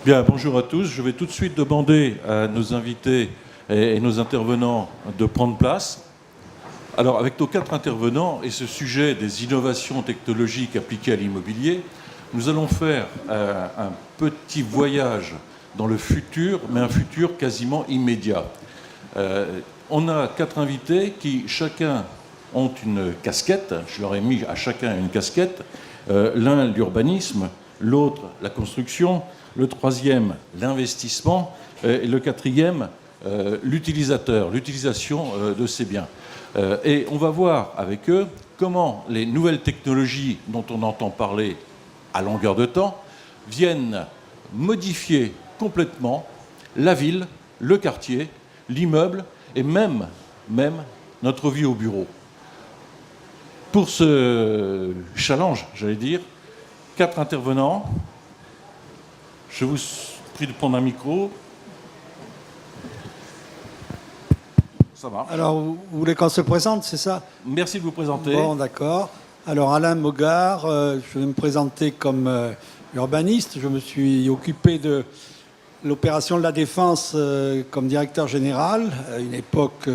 Bien, bonjour à tous. Je vais tout de suite demander à nos invités et nos intervenants de prendre place. Alors, avec nos 4 intervenants et ce sujet des innovations technologiques appliquées à l'immobilier, nous allons faire un petit voyage dans le futur, mais un futur quasiment immédiat. On a 4 invités qui, chacun, ont une casquette. Je leur ai mis à chacun une casquette. L'un, l'urbanisme, l'autre, la construction, le troisième, l'investissement, et le quatrième, l'utilisation de ces biens. Et on va voir avec eux comment les nouvelles technologies dont on entend parler à longueur de temps viennent modifier complètement la ville, le quartier, l'immeuble et même notre vie au bureau. Pour ce challenge, j'allais dire, 4 intervenants. Je vous prie de prendre un micro. Ça marche. Alors, vous voulez qu'on se présente, c'est ça? Merci de vous présenter. Bon, d'accord. Alors, Alain Mogard, je vais me présenter comme urbaniste. Je me suis occupé de l'opération de la Défense comme directeur général, à une époque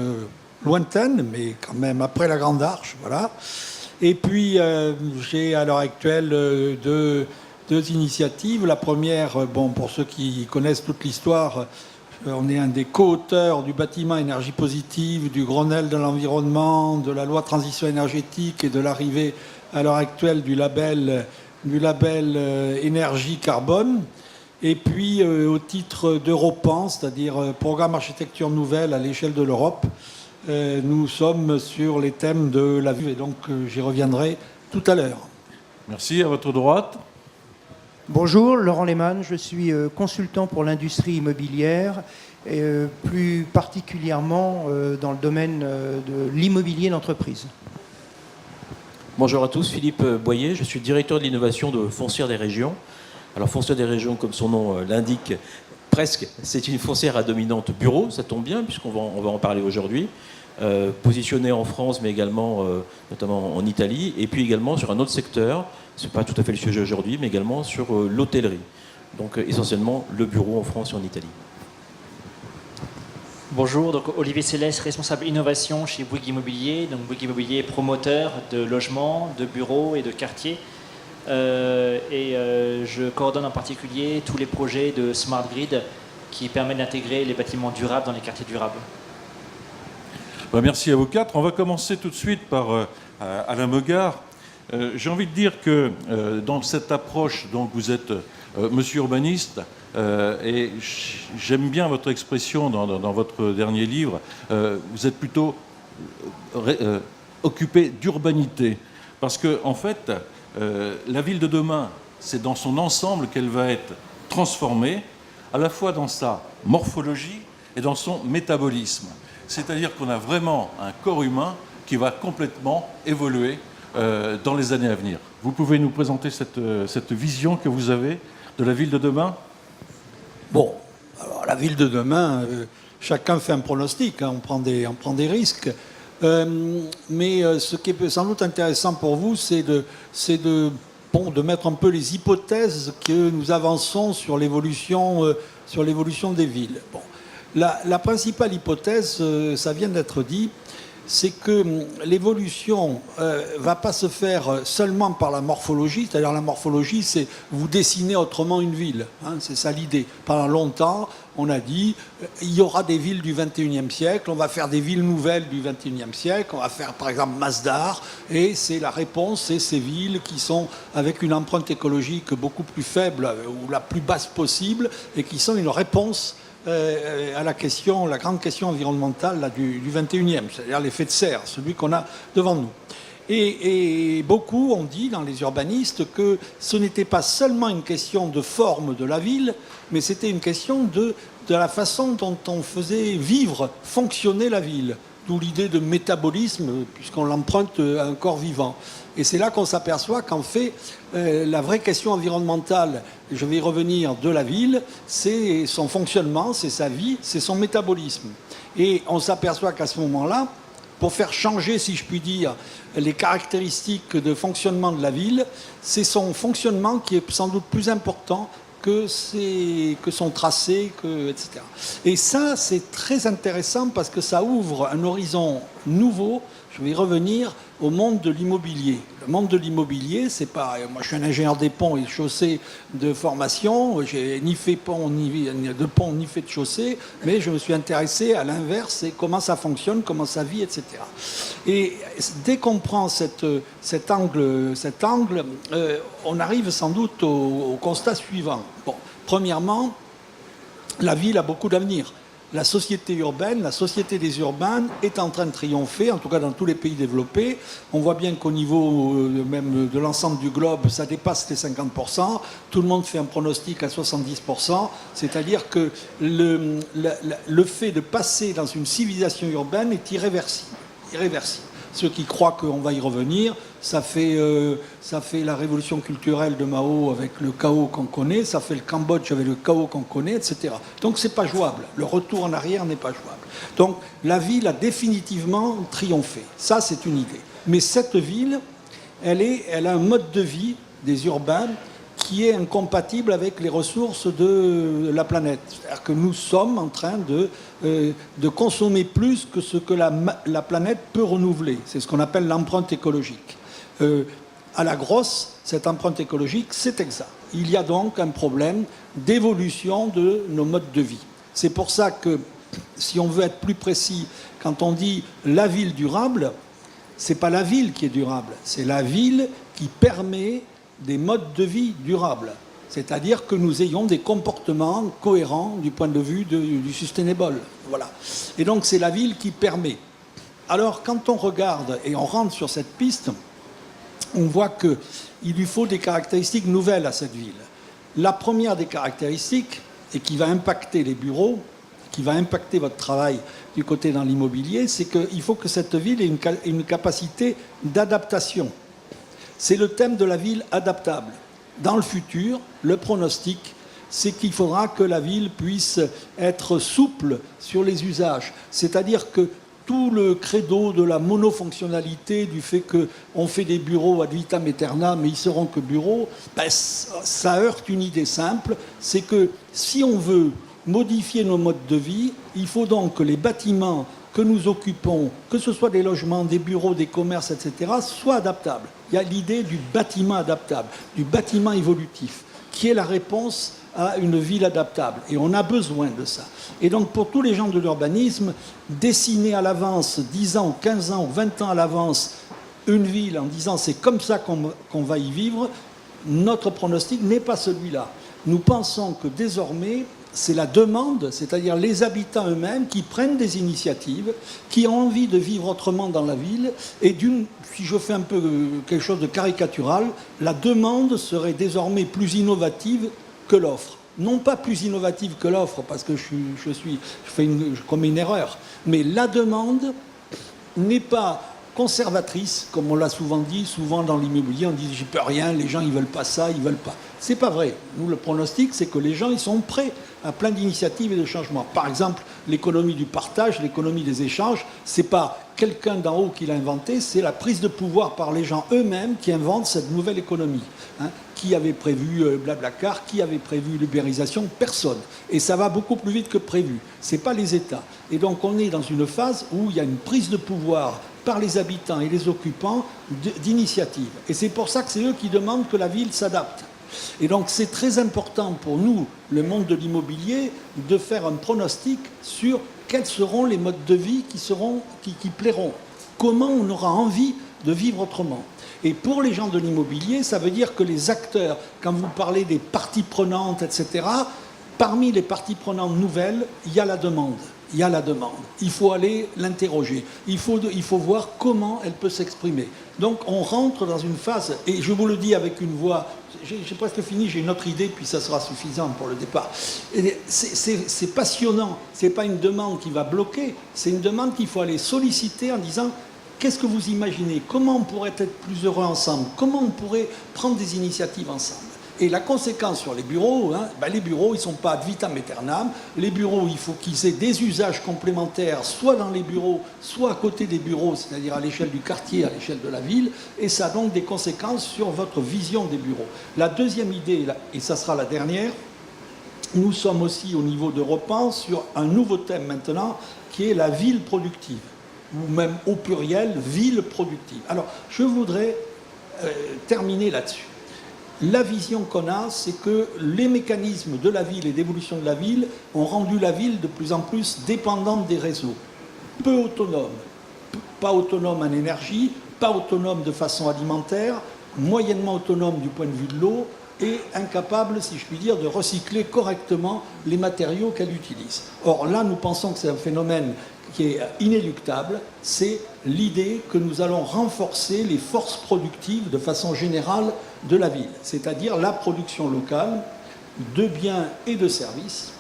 lointaine, mais quand même après la Grande Arche, voilà. Et puis, j'ai à l'heure actuelle deux initiatives. La première, bon, pour ceux qui connaissent toute l'histoire, on est un des co-auteurs du bâtiment énergie positive, du Grenelle de l'environnement, de la loi transition énergétique et de l'arrivée à l'heure actuelle du label énergie carbone. Et puis, au titre d'Europan, c'est-à-dire programme architecture nouvelle à l'échelle de l'Europe, nous sommes sur les thèmes de la vie. Et donc, j'y reviendrai tout à l'heure. Merci. À votre droite. Bonjour, Laurent Lehmann, je suis consultant pour l'industrie immobilière, et plus particulièrement dans le domaine de l'immobilier d'entreprise. Bonjour à tous, Philippe Boyer, je suis directeur de l'innovation de Foncière des Régions. Alors Foncière des Régions, comme son nom l'indique, presque, c'est une foncière à dominante bureau, ça tombe bien puisqu'on va en parler aujourd'hui. Positionnée en France, mais également notamment en Italie, et puis également sur un autre secteur, ce n'est pas tout à fait le sujet aujourd'hui, mais également sur l'hôtellerie. Donc essentiellement le bureau en France et en Italie. Bonjour, donc Olivier Céleste, responsable innovation chez Bouygues Immobilier. Donc Bouygues Immobilier est promoteur de logements, de bureaux et de quartiers. Je coordonne en particulier tous les projets de Smart Grid qui permettent d'intégrer les bâtiments durables dans les quartiers durables. Merci à vous 4. On va commencer tout de suite par Alain Mogard. J'ai envie de dire que dans cette approche, donc vous êtes monsieur urbaniste, et j'aime bien votre expression dans votre dernier livre, vous êtes plutôt occupé d'urbanité. Parce que, en fait, la ville de demain, c'est dans son ensemble qu'elle va être transformée, à la fois dans sa morphologie et dans son métabolisme. C'est-à-dire qu'on a vraiment un corps humain qui va complètement évoluer dans les années à venir. Vous pouvez nous présenter cette vision que vous avez de la ville de demain? Bon, alors la ville de demain, chacun fait un pronostic, hein, on prend des risques. Mais ce qui est sans doute intéressant pour vous, c'est de mettre un peu les hypothèses que nous avançons sur l'évolution des villes. Bon. La principale hypothèse, ça vient d'être dit, c'est que l'évolution ne va pas se faire seulement par la morphologie, c'est-à-dire la morphologie, c'est vous dessinez autrement une ville, hein, c'est ça l'idée. Pendant longtemps, on a dit, il y aura des villes du 21e siècle, on va faire des villes nouvelles du 21e siècle, on va faire par exemple Masdar, et c'est la réponse, c'est ces villes qui sont avec une empreinte écologique beaucoup plus faible ou la plus basse possible, et qui sont une réponse à la grande question environnementale là, du 21e, c'est-à-dire l'effet de serre, celui qu'on a devant nous. Et beaucoup ont dit dans les urbanistes que ce n'était pas seulement une question de forme de la ville, mais c'était une question de la façon dont on faisait vivre, fonctionner la ville. D'où l'idée de métabolisme, puisqu'on l'emprunte à un corps vivant. Et c'est là qu'on s'aperçoit qu'en fait, la vraie question environnementale, je vais y revenir, de la ville, c'est son fonctionnement, c'est sa vie, c'est son métabolisme. Et on s'aperçoit qu'à ce moment-là, pour faire changer, si je puis dire, les caractéristiques de fonctionnement de la ville, c'est son fonctionnement qui est sans doute plus important que son tracé, etc. Et ça, c'est très intéressant parce que ça ouvre un horizon nouveau. Je vais y revenir au monde de l'immobilier. Le monde de l'immobilier, c'est pas... Moi, je suis un ingénieur des ponts et chaussées de formation. J'ai ni fait de pont, ni fait de chaussée, mais je me suis intéressé à l'inverse, c'est comment ça fonctionne, comment ça vit, etc. Et dès qu'on prend cet angle, on arrive sans doute au constat suivant. Bon, premièrement, la ville a beaucoup d'avenir. La société urbaine, la société des urbains est en train de triompher, en tout cas dans tous les pays développés. On voit bien qu'au niveau même de l'ensemble du globe, ça dépasse les 50%. Tout le monde fait un pronostic à 70%. C'est-à-dire que le fait de passer dans une civilisation urbaine est irréversible. Ceux qui croient qu'on va y revenir, ça fait la révolution culturelle de Mao avec le chaos qu'on connaît, ça fait le Cambodge avec le chaos qu'on connaît, etc. Donc c'est pas jouable. Le retour en arrière n'est pas jouable. Donc la ville a définitivement triomphé. Ça, c'est une idée. Mais cette ville, elle a un mode de vie des urbains qui est incompatible avec les ressources de la planète. C'est-à-dire que nous sommes en train de consommer plus que ce que la planète peut renouveler. C'est ce qu'on appelle l'empreinte écologique. À la grosse, cette empreinte écologique, c'est exact. Il y a donc un problème d'évolution de nos modes de vie. C'est pour ça que, si on veut être plus précis, quand on dit la ville durable, c'est pas la ville qui est durable, c'est la ville qui permet des modes de vie durables. C'est-à-dire que nous ayons des comportements cohérents du point de vue du sustainable. Voilà. Et donc c'est la ville qui permet. Alors quand on regarde et on rentre sur cette piste, on voit qu'il lui faut des caractéristiques nouvelles à cette ville. La première des caractéristiques, et qui va impacter les bureaux, qui va impacter votre travail du côté dans l'immobilier, c'est qu'il faut que cette ville ait une capacité d'adaptation. C'est le thème de la ville adaptable. Dans le futur, le pronostic, c'est qu'il faudra que la ville puisse être souple sur les usages. C'est-à-dire que tout le credo de la monofonctionnalité, du fait qu'on fait des bureaux ad vitam aeternam, mais ils seront que bureaux, ça heurte une idée simple, c'est que si on veut modifier nos modes de vie, il faut donc que les bâtiments que nous occupons, que ce soit des logements, des bureaux, des commerces, etc., soient adaptables. Il y a l'idée du bâtiment adaptable, du bâtiment évolutif, qui est la réponse à une ville adaptable. Et on a besoin de ça. Et donc, pour tous les gens de l'urbanisme, dessiner à l'avance, 10 ans, 15 ans, 20 ans à l'avance, une ville en disant c'est comme ça qu'on va y vivre, notre pronostic n'est pas celui-là. Nous pensons que désormais, c'est la demande, c'est-à-dire les habitants eux-mêmes qui prennent des initiatives, qui ont envie de vivre autrement dans la ville. Et si je fais un peu quelque chose de caricatural, la demande serait désormais plus innovative que l'offre. Non pas plus innovative que l'offre, parce que je commets une erreur, mais la demande n'est pas conservatrice, comme on l'a souvent dit, souvent dans l'immobilier, on dit j'y peux rien, les gens ils veulent pas ça, ils veulent pas. C'est pas vrai. Nous, le pronostic, c'est que les gens ils sont prêts à plein d'initiatives et de changements. Par exemple, l'économie du partage, l'économie des échanges, c'est pas quelqu'un d'en haut qui l'a inventé, c'est la prise de pouvoir par les gens eux-mêmes qui inventent cette nouvelle économie. Qui avait prévu Blablacar, qui avait prévu l'ubérisation? Personne. Et ça va beaucoup plus vite que prévu. C'est pas les États. Et donc on est dans une phase où il y a une prise de pouvoir par les habitants et les occupants d'initiative. Et c'est pour ça que c'est eux qui demandent que la ville s'adapte. Et donc c'est très important pour nous, le monde de l'immobilier, de faire un pronostic sur quels seront les modes de vie qui plairont. Comment on aura envie de vivre autrement. Et pour les gens de l'immobilier, ça veut dire que les acteurs, quand vous parlez des parties prenantes, etc., parmi les parties prenantes nouvelles, il y a la demande. Il y a la demande. Il faut aller l'interroger. Il faut voir comment elle peut s'exprimer. Donc on rentre dans une phase, et je vous le dis avec une voix, j'ai presque fini, j'ai une autre idée, puis ça sera suffisant pour le départ. C'est passionnant. Ce n'est pas une demande qui va bloquer, c'est une demande qu'il faut aller solliciter en disant qu'est-ce que vous imaginez? Comment on pourrait être plus heureux ensemble? Comment on pourrait prendre des initiatives ensemble? Et la conséquence sur les bureaux, les bureaux, ils ne sont pas ad vitam aeternam. Les bureaux, il faut qu'ils aient des usages complémentaires, soit dans les bureaux, soit à côté des bureaux, c'est-à-dire à l'échelle du quartier, à l'échelle de la ville. Et ça a donc des conséquences sur votre vision des bureaux. La deuxième idée, et ça sera la dernière, nous sommes aussi au niveau d'Europan sur un nouveau thème maintenant qui est la ville productive, ou même au pluriel, ville productive. Alors, je voudrais terminer là-dessus. La vision qu'on a, c'est que les mécanismes de la ville et d'évolution de la ville ont rendu la ville de plus en plus dépendante des réseaux, peu autonome, pas autonome en énergie, pas autonome de façon alimentaire, moyennement autonome du point de vue de l'eau, et incapable, si je puis dire, de recycler correctement les matériaux qu'elle utilise. Or là, nous pensons que c'est un phénomène qui est inéluctable, c'est l'idée que nous allons renforcer les forces productives de façon générale de la ville, c'est-à-dire la production locale de biens et de services,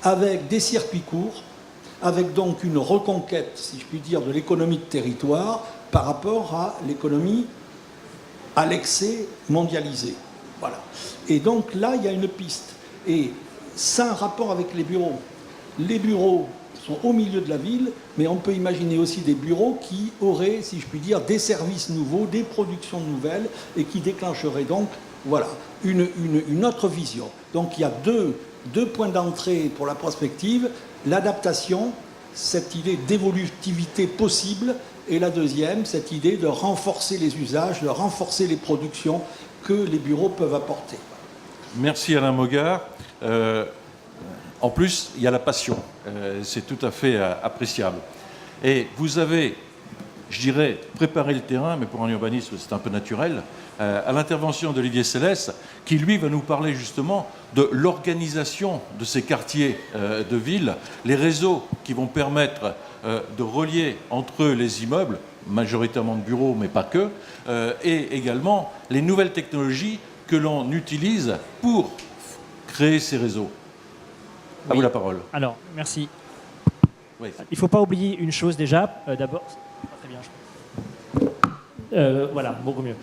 avec des circuits courts, avec donc une reconquête, si je puis dire, de l'économie de territoire par rapport à l'économie à l'excès mondialisé. Voilà. Et donc là, il y a une piste. Et ça a un rapport avec les bureaux. Les bureaux sont au milieu de la ville, mais on peut imaginer aussi des bureaux qui auraient, si je puis dire, des services nouveaux, des productions nouvelles, et qui déclencheraient donc, voilà, une autre vision. Donc il y a deux points d'entrée pour la prospective, l'adaptation, cette idée d'évolutivité possible, et la deuxième, cette idée de renforcer les usages, de renforcer les productions que les bureaux peuvent apporter. Merci Alain Mogart. En plus, il y a la passion. C'est tout à fait appréciable. Et vous avez, je dirais, préparé le terrain, mais pour un urbaniste, c'est un peu naturel, à l'intervention d'Olivier Sellès, qui, lui, va nous parler justement de l'organisation de ces quartiers de ville, les réseaux qui vont permettre de relier entre eux les immeubles, majoritairement de bureaux, mais pas que, et également les nouvelles technologies que l'on utilise pour créer ces réseaux. À Oui. vous la parole. Alors, merci. Oui. Il ne faut pas oublier une chose déjà. D'abord, pas très bien, je crois. Voilà, beaucoup mieux.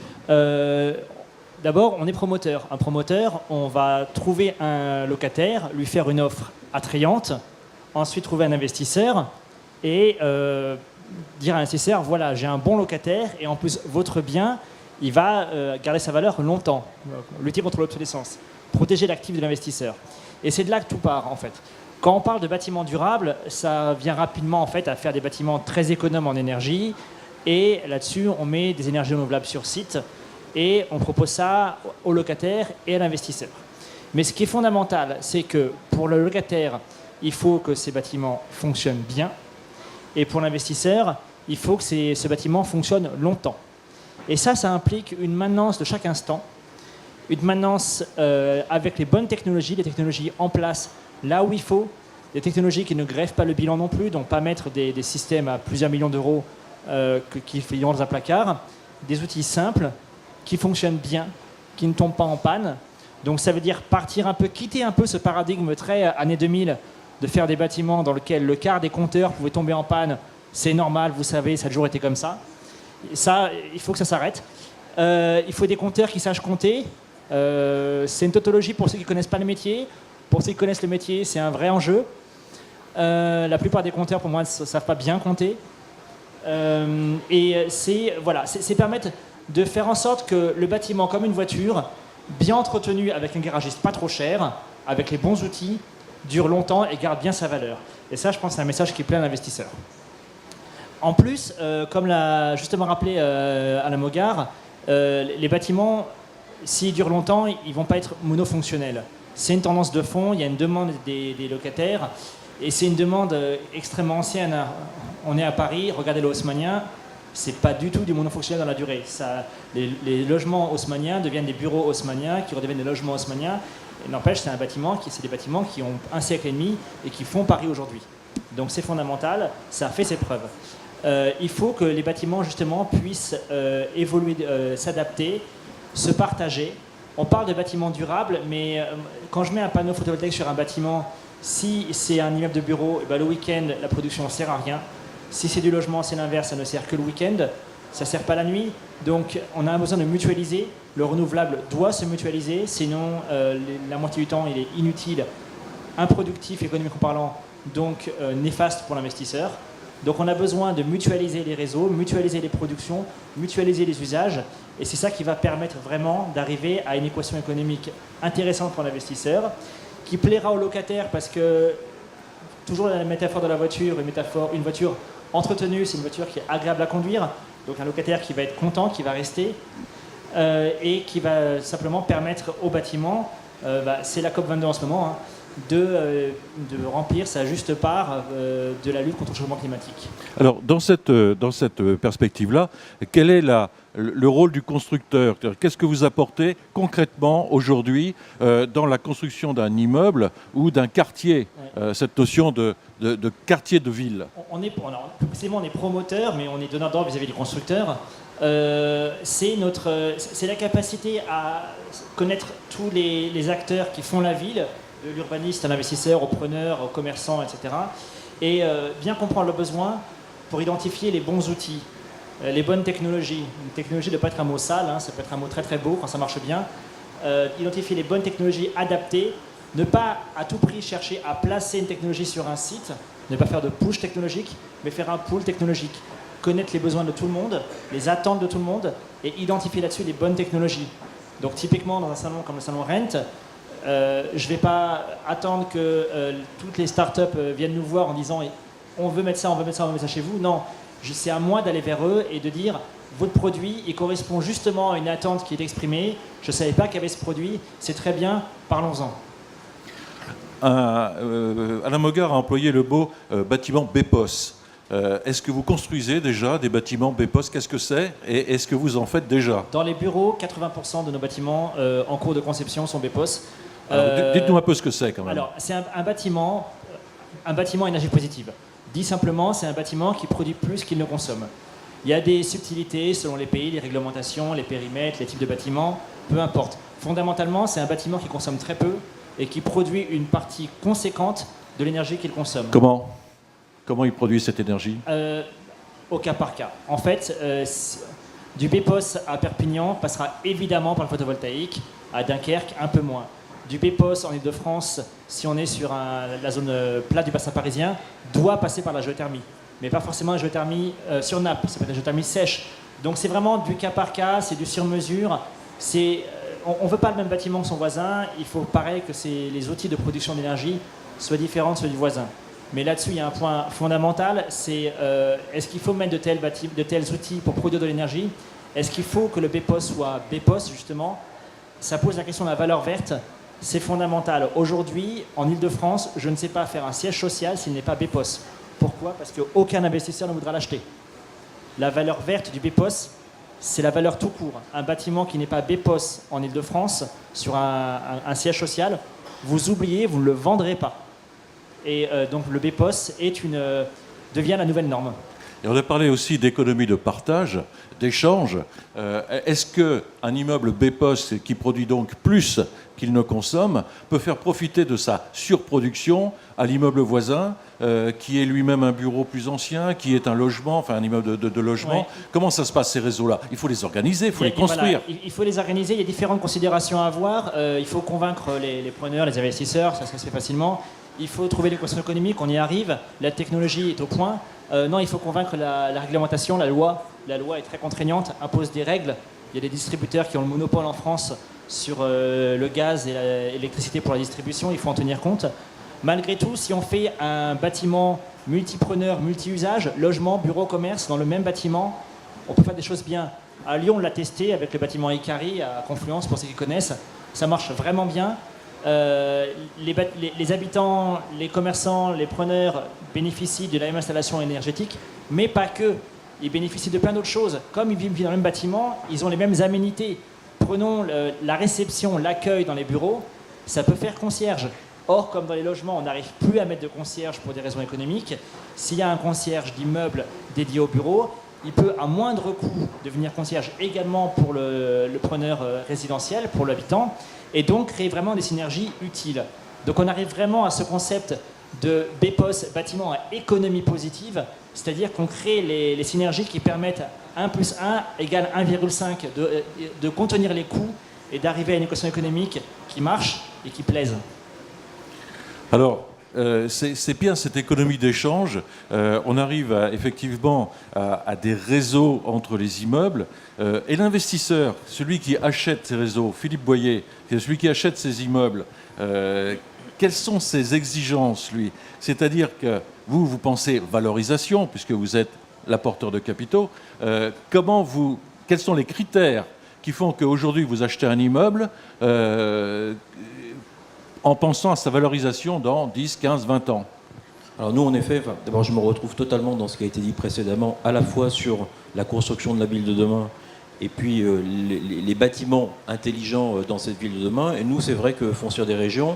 D'abord, on est promoteur. Un promoteur, on va trouver un locataire, lui faire une offre attrayante, ensuite trouver un investisseur et dire à l'investisseur, voilà, j'ai un bon locataire et en plus, votre bien, il va garder sa valeur longtemps. Lutter contre l'obsolescence. Protéger l'actif de l'investisseur. Et c'est de là que tout part, en fait. Quand on parle de bâtiments durables, ça vient rapidement, en fait, à faire des bâtiments très économes en énergie. Et là-dessus, on met des énergies renouvelables sur site. Et on propose ça aux locataires et à l'investisseur. Mais ce qui est fondamental, c'est que pour le locataire, il faut que ces bâtiments fonctionnent bien. Et pour l'investisseur, il faut que ce bâtiment fonctionne longtemps. Et ça implique une maintenance de chaque instant. Une maintenance avec les bonnes technologies, les technologies en place là où il faut, des technologies qui ne grèvent pas le bilan non plus, donc pas mettre des systèmes à plusieurs millions d'euros qui finiront dans un placard, des outils simples qui fonctionnent bien, qui ne tombent pas en panne. Donc ça veut dire partir un peu, quitter un peu ce paradigme très années 2000 de faire des bâtiments dans lesquels le quart des compteurs pouvaient tomber en panne. C'est normal, vous savez, ça a toujours été comme ça. Et ça, il faut que ça s'arrête. Il faut des compteurs qui sachent compter. C'est une tautologie pour ceux qui ne connaissent pas le métier. Pour ceux qui connaissent le métier, c'est un vrai enjeu. La plupart des compteurs, pour moi, ne savent pas bien compter. Et c'est permettre de faire en sorte que le bâtiment, comme une voiture, bien entretenu avec un garagiste pas trop cher, avec les bons outils, dure longtemps et garde bien sa valeur. Et ça, je pense, c'est un message qui plaît à l'investisseur. En plus, comme l'a justement rappelé Alain Mogart, les bâtiments, s'ils durent longtemps, ils ne vont pas être monofonctionnels. C'est une tendance de fond, il y a une demande des locataires, et c'est une demande extrêmement ancienne. On est à Paris, regardez le haussmannien, c'est pas du tout du monofonctionnel dans la durée. Les logements haussmanniens deviennent des bureaux haussmanniens, qui redeviennent des logements haussmanniens. N'empêche, c'est des bâtiments qui ont un siècle et demi et qui font Paris aujourd'hui. Donc c'est fondamental, ça fait ses preuves. Il faut que les bâtiments, justement, puissent évoluer, s'adapter, se partager. On parle de bâtiments durables, mais quand je mets un panneau photovoltaïque sur un bâtiment, si c'est un immeuble de bureau, le week-end, la production ne sert à rien. Si c'est du logement, c'est l'inverse, ça ne sert que le week-end, ça ne sert pas la nuit. Donc on a besoin de mutualiser. Le renouvelable doit se mutualiser, sinon la moitié du temps, il est inutile, improductif économiquement parlant, donc néfaste pour l'investisseur. Donc on a besoin de mutualiser les réseaux, mutualiser les productions, mutualiser les usages. Et c'est ça qui va permettre vraiment d'arriver à une équation économique intéressante pour l'investisseur, qui plaira aux locataires parce que, toujours la métaphore de la voiture, une voiture entretenue, c'est une voiture qui est agréable à conduire, donc un locataire qui va être content, qui va rester, et qui va simplement permettre au bâtiment, c'est la COP22 en ce moment, hein, de remplir sa juste part de la lutte contre le changement climatique. Alors, dans cette perspective-là, quel est le rôle du constructeur? Qu'est-ce que vous apportez concrètement aujourd'hui dans la construction d'un immeuble ou d'un quartier, cette notion de quartier de ville? On est promoteur, mais on est donneur d'ordre vis-à-vis du constructeur. C'est la capacité à connaître tous les acteurs qui font la ville, de l'urbaniste à l'investisseur, au preneur, au commerçant, etc. Et bien comprendre le besoin pour identifier les bons outils, les bonnes technologies. Une technologie ne doit pas être un mot sale, hein, ça peut être un mot très très beau quand ça marche bien. Identifier les bonnes technologies adaptées, ne pas à tout prix chercher à placer une technologie sur un site, ne pas faire de push technologique, mais faire un pool technologique. Connaître les besoins de tout le monde, les attentes de tout le monde et identifier là-dessus les bonnes technologies. Donc typiquement dans un salon comme le salon Rent, je ne vais pas attendre que toutes les startups viennent nous voir en disant on veut mettre ça, on veut mettre ça, on veut mettre ça chez vous. Non, c'est à moi d'aller vers eux et de dire votre produit, il correspond justement à une attente qui est exprimée. Je ne savais pas qu'il y avait ce produit, c'est très bien, parlons-en. Alain Mogard a employé le mot bâtiment BEPOS. Est-ce que vous construisez déjà des bâtiments BEPOS? Qu'est-ce que c'est? Et est-ce que vous en faites déjà? Dans les bureaux, 80% de nos bâtiments en cours de conception sont BEPOS. Dites-nous un peu ce que c'est quand même. Alors, c'est un bâtiment énergie positive. Dit simplement, c'est un bâtiment qui produit plus qu'il ne consomme. Il y a des subtilités selon les pays, les réglementations, les périmètres, les types de bâtiments, peu importe. Fondamentalement, c'est un bâtiment qui consomme très peu et qui produit une partie conséquente de l'énergie qu'il consomme. Comment il produit cette énergie? Au cas par cas. En fait, du BEPOS à Perpignan passera évidemment par le photovoltaïque, à Dunkerque un peu moins. Du BEPOS en Ile-de-France, si on est sur la zone plate du bassin parisien, doit passer par la géothermie. Mais pas forcément la géothermie sur nappe, ça peut être la géothermie sèche. Donc c'est vraiment du cas par cas, c'est du sur-mesure. On ne veut pas le même bâtiment que son voisin, il faut pareil que les outils de production d'énergie soient différents de ceux du voisin. Mais là-dessus, il y a un point fondamental, c'est est-ce qu'il faut mettre de tels outils pour produire de l'énergie? Est-ce qu'il faut que le BEPOS soit BEPOS, justement? Ça pose la question de la valeur verte. C'est fondamental. Aujourd'hui, en Ile-de-France, je ne sais pas faire un siège social s'il n'est pas BEPOS. Pourquoi? Parce qu'aucun investisseur ne voudra l'acheter. La valeur verte du BEPOS, c'est la valeur tout court. Un bâtiment qui n'est pas BEPOS en Ile-de-France, sur un siège social, vous oubliez, vous ne le vendrez pas. Et donc le BEPOS devient la nouvelle norme. Et on a parlé aussi d'économie de partage, d'échange. Est-ce qu'un immeuble BEPOS qui produit donc plus qu'il ne consomme peut faire profiter de sa surproduction à l'immeuble voisin, qui est lui-même un bureau plus ancien, qui est un logement, enfin un immeuble de logement? Ouais. Comment ça se passe ces réseaux-là? Il faut les organiser, il faut les construire. Voilà, il faut les organiser, il y a différentes considérations à avoir. Il faut convaincre les preneurs, les investisseurs, ça se fait facilement. Il faut trouver l'équation économique, on y arrive. La technologie est au point. Non, il faut convaincre la réglementation, la loi. La loi est très contraignante, impose des règles. Il y a des distributeurs qui ont le monopole en France sur le gaz et l'électricité pour la distribution. Il faut en tenir compte. Malgré tout, si on fait un bâtiment multipreneur, multi-usage, logement, bureau, commerce, dans le même bâtiment, on peut faire des choses bien. À Lyon, on l'a testé avec le bâtiment Icari à Confluence, pour ceux qui connaissent. Ça marche vraiment bien. Les habitants, les commerçants, les preneurs bénéficient de la même installation énergétique, mais pas que. Ils bénéficient de plein d'autres choses. Comme ils vivent dans le même bâtiment, ils ont les mêmes aménités. Prenons la réception, l'accueil dans les bureaux, ça peut faire concierge. Or, comme dans les logements, on n'arrive plus à mettre de concierge pour des raisons économiques, s'il y a un concierge d'immeuble dédié au bureau, il peut à moindre coût devenir concierge également pour le preneur résidentiel, pour l'habitant, et donc créer vraiment des synergies utiles. Donc on arrive vraiment à ce concept de BEPOS, bâtiment à économie positive, c'est-à-dire qu'on crée les synergies qui permettent 1 + 1 égale 1,5 de contenir les coûts et d'arriver à une équation économique qui marche et qui plaise. Alors, c'est bien cette économie d'échange. On arrive effectivement à des réseaux entre les immeubles. Et l'investisseur, celui qui achète ces réseaux, Philippe Boyer, celui qui achète ces immeubles, quelles sont ses exigences, lui? C'est-à-dire que vous pensez valorisation, puisque vous êtes l'apporteur de capitaux. Quels sont les critères qui font qu'aujourd'hui vous achetez un immeuble en pensant à sa valorisation dans 10, 15, 20 ans? Alors nous, en effet, d'abord je me retrouve totalement dans ce qui a été dit précédemment, à la fois sur la construction de la ville de demain et puis les bâtiments intelligents dans cette ville de demain. Et nous, c'est vrai que Foncière des Régions,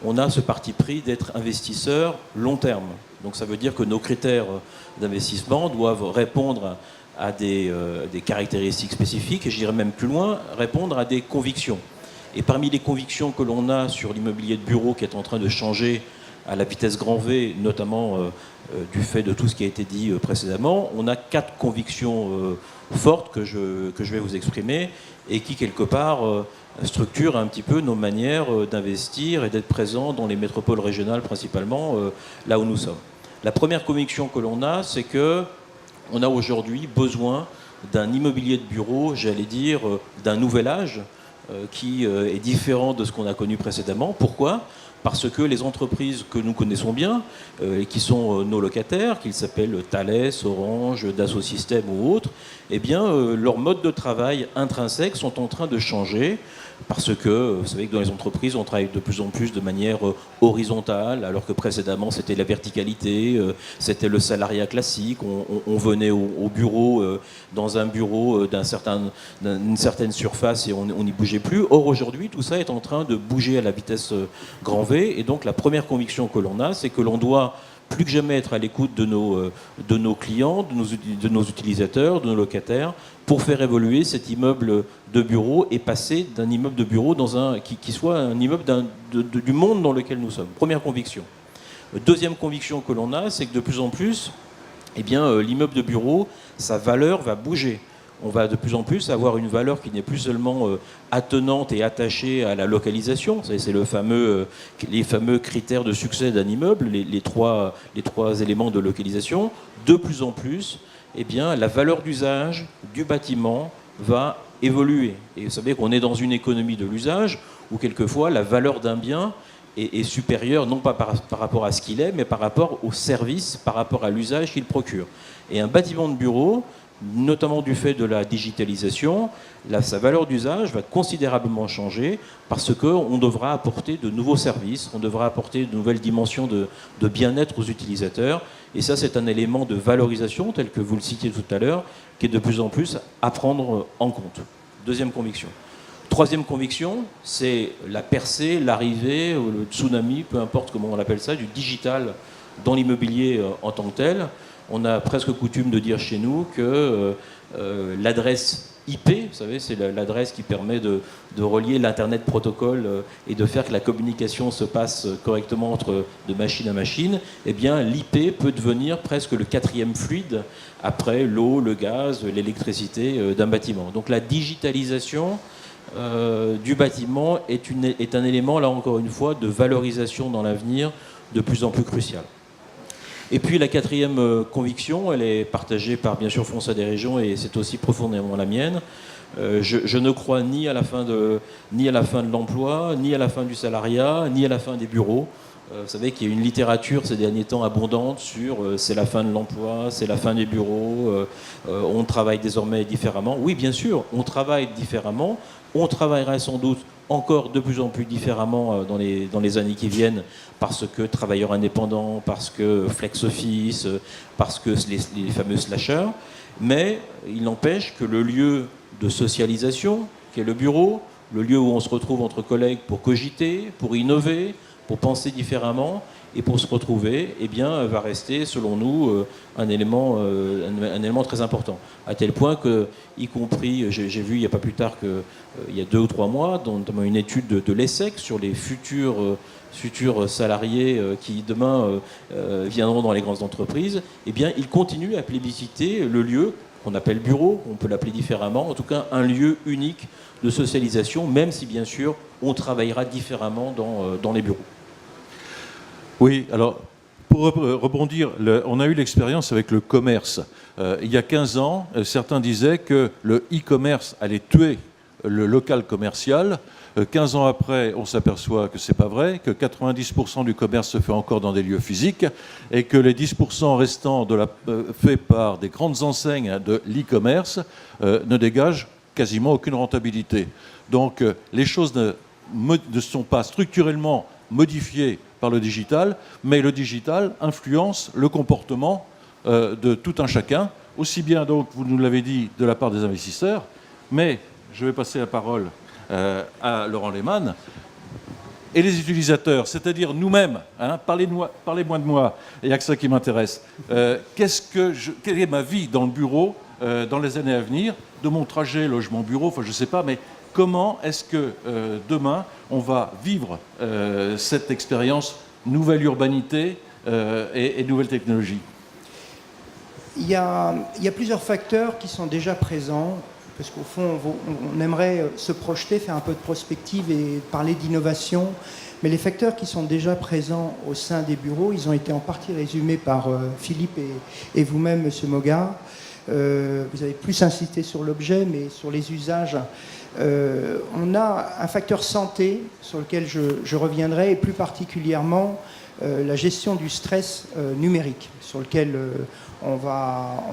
on a ce parti pris d'être investisseur long terme. Donc ça veut dire que nos critères d'investissement doivent répondre à des caractéristiques spécifiques, et je dirais même plus loin, répondre à des convictions. Et parmi les convictions que l'on a sur l'immobilier de bureau qui est en train de changer à la vitesse grand V, notamment du fait de tout ce qui a été dit précédemment, on a 4 convictions fortes que je vais vous exprimer et qui, quelque part, structurent un petit peu nos manières d'investir et d'être présents dans les métropoles régionales, principalement, là où nous sommes. La première conviction que l'on a, c'est qu'on a aujourd'hui besoin d'un immobilier de bureau, j'allais dire, d'un nouvel âge, qui est différent de ce qu'on a connu précédemment. Pourquoi ? Parce que les entreprises que nous connaissons bien, et qui sont nos locataires, qu'ils s'appellent Thales, Orange, Dassault Systèmes ou autres, eh bien, leurs modes de travail intrinsèques sont en train de changer, parce que vous savez que dans les entreprises, on travaille de plus en plus de manière horizontale, alors que précédemment, c'était la verticalité, c'était le salariat classique, on venait au bureau, dans un bureau d'une certaine surface, et on n'y bougeait plus. Or, aujourd'hui, tout ça est en train de bouger à la vitesse grand V, et donc la première conviction que l'on a, c'est que l'on doit plus que jamais être à l'écoute de nos clients, de nos utilisateurs, de nos locataires, pour faire évoluer cet immeuble de bureau et passer d'un immeuble de bureau qui soit un immeuble du monde dans lequel nous sommes. Première conviction. Deuxième conviction que l'on a, c'est que de plus en plus, eh bien, l'immeuble de bureau, sa valeur va bouger. On va de plus en plus avoir une valeur qui n'est plus seulement attenante et attachée à la localisation. C'est les fameux critères de succès d'un immeuble, les trois éléments de localisation. De plus en plus, eh bien, la valeur d'usage du bâtiment va évoluer. Et vous savez qu'on est dans une économie de l'usage où quelquefois la valeur d'un bien est supérieure, non pas par rapport à ce qu'il est, mais par rapport au service, par rapport à l'usage qu'il procure. Et un bâtiment de bureau, notamment du fait de la digitalisation, sa valeur d'usage va considérablement changer parce qu'on devra apporter de nouveaux services, on devra apporter de nouvelles dimensions de bien-être aux utilisateurs. Et ça, c'est un élément de valorisation, tel que vous le citiez tout à l'heure, qui est de plus en plus à prendre en compte. Deuxième conviction. Troisième conviction, c'est la percée, l'arrivée, le tsunami, peu importe comment on appelle ça, du digital dans l'immobilier en tant que tel. On a presque coutume de dire chez nous que l'adresse IP, vous savez, c'est l'adresse qui permet de relier l'Internet protocole et de faire que la communication se passe correctement de machine à machine. Eh bien, l'IP peut devenir presque le 4e fluide après l'eau, le gaz, l'électricité d'un bâtiment. Donc la digitalisation du bâtiment est un élément, là encore une fois, de valorisation dans l'avenir de plus en plus crucial. Et puis la quatrième conviction, elle est partagée par bien sûr Foncière des Régions et c'est aussi profondément la mienne. Je ne crois ni à la fin de l'emploi, ni à la fin du salariat, ni à la fin des bureaux. Vous savez qu'il y a une littérature ces derniers temps abondante sur c'est la fin de l'emploi, c'est la fin des bureaux, on travaille désormais différemment. Oui, bien sûr, on travaille différemment. On travaillera sans doute encore de plus en plus différemment dans les années qui viennent parce que travailleurs indépendants, parce que flex office, parce que les fameux slashers. Mais il n'empêche que le lieu de socialisation, qui est le bureau, le lieu où on se retrouve entre collègues pour cogiter, pour innover, pour penser différemment et pour se retrouver, eh bien, va rester, selon nous, un élément très important. À tel point que, y compris, j'ai vu il n'y a pas plus tard qu'il y a 2 ou 3 mois, notamment une étude de l'ESSEC sur les futurs salariés qui demain viendront dans les grandes entreprises, eh bien, ils continuent à plébisciter le lieu qu'on appelle bureau, on peut l'appeler différemment, en tout cas un lieu unique de socialisation, même si bien sûr on travaillera différemment dans les bureaux. Oui, alors pour rebondir, on a eu l'expérience avec le commerce. Il y a 15 ans, certains disaient que le e-commerce allait tuer le local commercial. 15 ans après, on s'aperçoit que ce n'est pas vrai, que 90% du commerce se fait encore dans des lieux physiques et que les 10% restants faits par des grandes enseignes de l'e-commerce ne dégagent quasiment aucune rentabilité. Donc les choses ne sont pas structurellement modifiées par le digital, mais le digital influence le comportement de tout un chacun, aussi bien, donc, vous nous l'avez dit, de la part des investisseurs, mais je vais passer la parole à Laurent Lehmann, et les utilisateurs, c'est-à-dire nous-mêmes, hein, parlez-moi de moi, il n'y a que ça qui m'intéresse. Quelle est ma vie dans le bureau dans les années à venir, de mon trajet logement-bureau, enfin je ne sais pas, mais comment est-ce que demain on va vivre cette expérience nouvelle urbanité et nouvelle technologie? Il y a plusieurs facteurs qui sont déjà présents, parce qu'au fond, on aimerait se projeter, faire un peu de prospective et parler d'innovation, mais les facteurs qui sont déjà présents au sein des bureaux, ils ont été en partie résumés par Philippe et vous-même, Monsieur Moga. Vous avez plus insisté sur l'objet, mais sur les usages. On a un facteur santé sur lequel je reviendrai, et plus particulièrement la gestion du stress numérique, sur lequel on va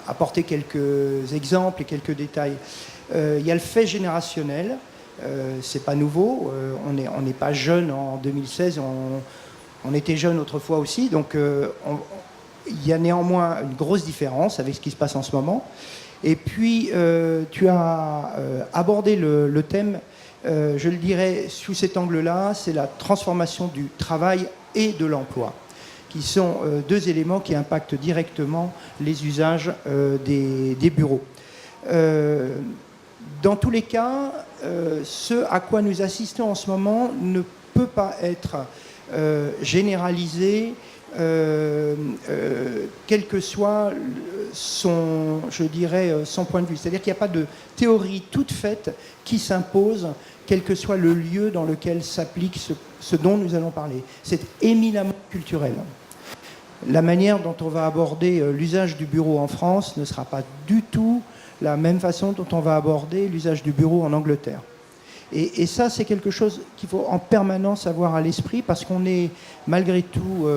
apporter quelques exemples et quelques détails. Il y a le fait générationnel, c'est pas nouveau, on n'est pas jeune en 2016, on était jeune autrefois aussi, donc il y a néanmoins une grosse différence avec ce qui se passe en ce moment. Et puis, tu as abordé le thème, je le dirais sous cet angle-là, c'est la transformation du travail et de l'emploi, qui sont deux éléments qui impactent directement les usages des bureaux. Dans tous les cas, ce à quoi nous assistons en ce moment ne peut pas être généralisé, quel que soit son point de vue. C'est-à-dire qu'il n'y a pas de théorie toute faite qui s'impose, quel que soit le lieu dans lequel s'applique ce dont nous allons parler. C'est éminemment culturel. La manière dont on va aborder l'usage du bureau en France ne sera pas du tout la même façon dont on va aborder l'usage du bureau en Angleterre. Et ça, c'est quelque chose qu'il faut en permanence avoir à l'esprit, parce qu'on est malgré tout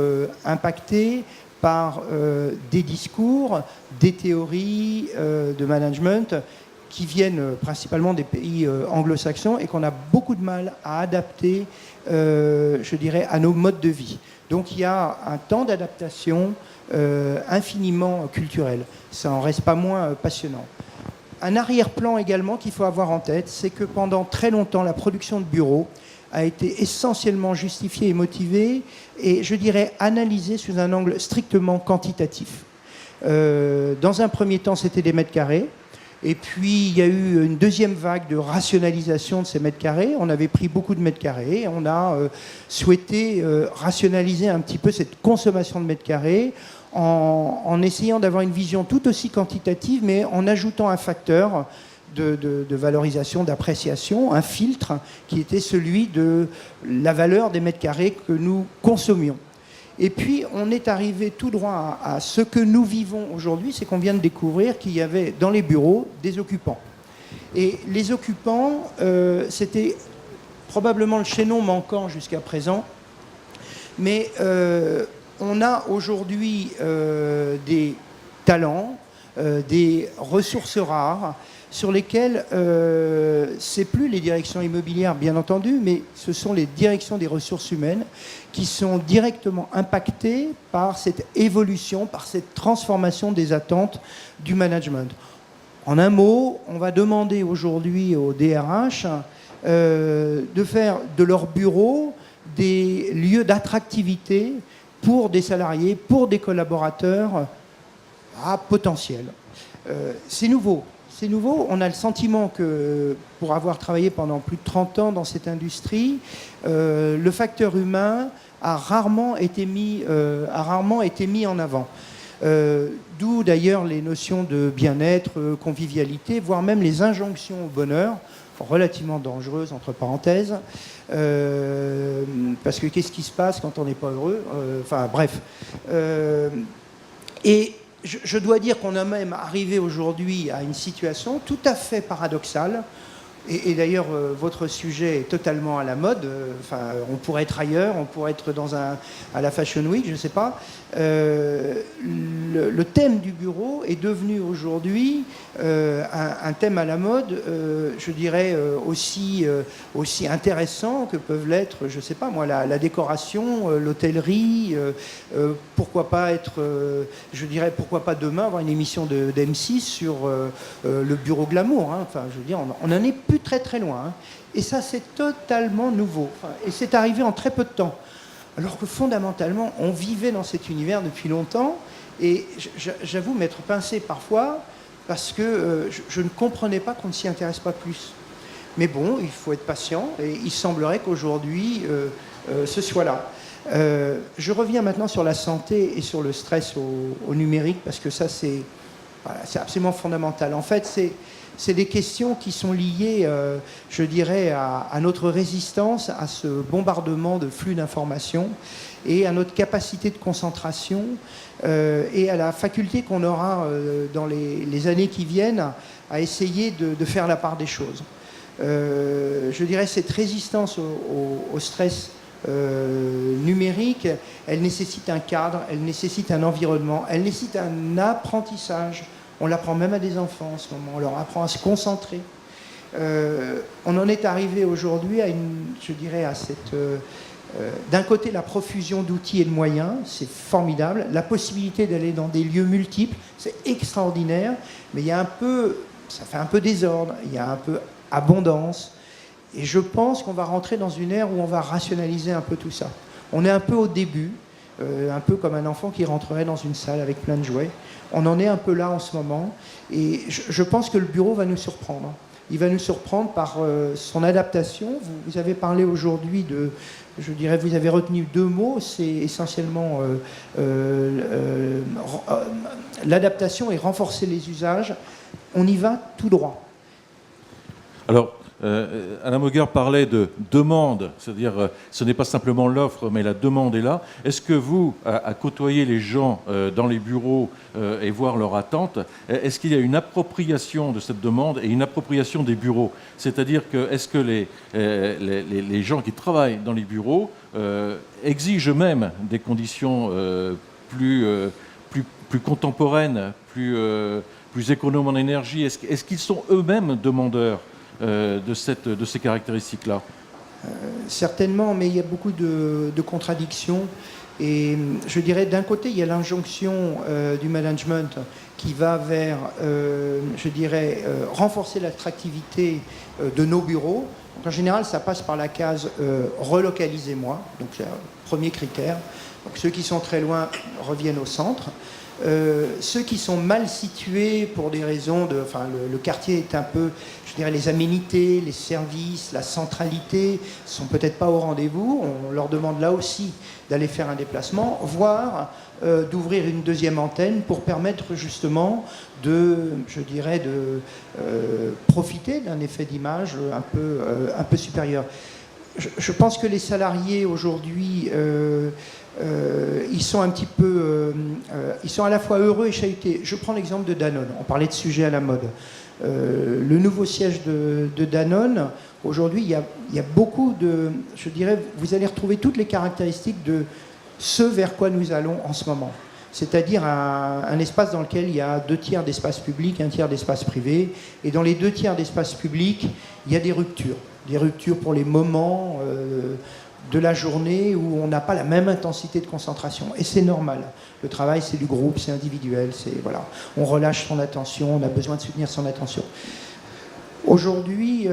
impacté par des discours, des théories de management qui viennent principalement des pays anglo-saxons et qu'on a beaucoup de mal à adapter, je dirais, à nos modes de vie. Donc il y a un temps d'adaptation infiniment culturel. Ça n'en reste pas moins passionnant. Un arrière-plan également qu'il faut avoir en tête, c'est que pendant très longtemps, la production de bureaux a été essentiellement justifiée et motivée, et je dirais analysée sous un angle strictement quantitatif. Dans un premier temps, c'était des mètres carrés, et puis il y a eu une deuxième vague de rationalisation de ces mètres carrés. On avait pris beaucoup de mètres carrés, on a souhaité rationaliser un petit peu cette consommation de mètres carrés, en essayant d'avoir une vision tout aussi quantitative, mais en ajoutant un facteur de valorisation, d'appréciation, un filtre qui était celui de la valeur des mètres carrés que nous consommions. Et puis, on est arrivé tout droit à ce que nous vivons aujourd'hui, c'est qu'on vient de découvrir qu'il y avait dans les bureaux des occupants. Et les occupants, c'était probablement le chaînon manquant jusqu'à présent, mais on a aujourd'hui des talents, des ressources rares sur lesquelles c'est plus les directions immobilières, bien entendu, mais ce sont les directions des ressources humaines qui sont directement impactées par cette évolution, par cette transformation des attentes du management. En un mot, on va demander aujourd'hui aux DRH de faire de leur bureau des lieux d'attractivité pour des salariés, pour des collaborateurs à potentiel. C'est nouveau. C'est nouveau. On a le sentiment que, pour avoir travaillé pendant plus de 30 ans dans cette industrie, le facteur humain a rarement été mis en avant. D'où d'ailleurs les notions de bien-être, convivialité, voire même les injonctions au bonheur, relativement dangereuses, entre parenthèses, parce que qu'est-ce qui se passe quand on n'est pas heureux, enfin bref. Et je dois dire qu'on est même arrivé aujourd'hui à une situation tout à fait paradoxale Et d'ailleurs, votre sujet est totalement à la mode. Enfin, on pourrait être ailleurs, on pourrait être à la Fashion Week, je ne sais pas. Le thème du bureau est devenu aujourd'hui un thème à la mode, je dirais aussi intéressant que peuvent l'être, je ne sais pas moi, la décoration, l'hôtellerie. Pourquoi pas je dirais, pourquoi pas demain avoir une émission d'M6 sur le bureau glamour. Hein. Enfin, je veux dire, on n'en est plus très très loin. Hein. Et ça, c'est totalement nouveau. Enfin, et c'est arrivé en très peu de temps. Alors que fondamentalement, on vivait dans cet univers depuis longtemps. Et j'avoue m'être pincé parfois parce que je ne comprenais pas qu'on ne s'y intéresse pas plus. Mais bon, il faut être patient. Et il semblerait qu'aujourd'hui, ce soit là. Je reviens maintenant sur la santé et sur le stress au numérique parce que ça, c'est absolument fondamental. En fait, c'est des questions qui sont liées, je dirais, à notre résistance à ce bombardement de flux d'informations et à notre capacité de concentration et à la faculté qu'on aura dans les années qui viennent à essayer de faire la part des choses. Je dirais cette résistance au stress numérique, elle nécessite un cadre, elle nécessite un environnement, elle nécessite un apprentissage. On l'apprend même à des enfants en ce moment, on leur apprend à se concentrer. On en est arrivé aujourd'hui à d'un côté la profusion d'outils et de moyens, c'est formidable, la possibilité d'aller dans des lieux multiples, c'est extraordinaire, mais ça fait un peu désordre, il y a un peu abondance, et je pense qu'on va rentrer dans une ère où on va rationaliser un peu tout ça. On est un peu au début, un peu comme un enfant qui rentrerait dans une salle avec plein de jouets. On en est un peu là en ce moment, et je pense que le bureau va nous surprendre. Il va nous surprendre par son adaptation. Vous avez parlé aujourd'hui je dirais, vous avez retenu 2 mots, c'est essentiellement l'adaptation et renforcer les usages. On y va tout droit. Alors, Alain Moguer parlait de demande, c'est-à-dire ce n'est pas simplement l'offre, mais la demande est là. Est-ce que vous, à côtoyer les gens dans les bureaux et voir leurs attentes, est-ce qu'il y a une appropriation de cette demande et une appropriation des bureaux? C'est-à-dire que est-ce que les gens qui travaillent dans les bureaux exigent eux-mêmes des conditions plus contemporaines, plus économes en énergie? Est-ce qu'ils sont eux-mêmes demandeurs de ces caractéristiques-là? Certainement, mais il y a beaucoup de contradictions. Et je dirais, d'un côté, il y a l'injonction du management qui va vers, renforcer l'attractivité de nos bureaux. Donc, en général, ça passe par la case relocalisez-moi. Donc, c'est un premier critère. Donc, ceux qui sont très loin reviennent au centre. Ceux qui sont mal situés pour des raisons le quartier est un peu, je dirais, les aménités, les services, la centralité sont peut-être pas au rendez-vous. On leur demande là aussi d'aller faire un déplacement, voire d'ouvrir une deuxième antenne pour permettre justement de profiter d'un effet d'image un peu supérieur. Je pense que les salariés aujourd'hui ils sont un petit peu, ils sont à la fois heureux et chahutés. Je prends l'exemple de Danone. On parlait de sujets à la mode. Le nouveau siège de Danone, aujourd'hui, il y a beaucoup de, je dirais, vous allez retrouver toutes les caractéristiques de ce vers quoi nous allons en ce moment. C'est-à-dire un espace dans lequel il y a 2 tiers d'espace public, 1 tiers d'espace privé. Et dans les 2 tiers d'espace public, il y a des ruptures. Des ruptures pour les moments de la journée où on n'a pas la même intensité de concentration. Et c'est normal. Le travail, c'est du groupe, c'est individuel, voilà. On relâche son attention, on a besoin de soutenir son attention. Aujourd'hui,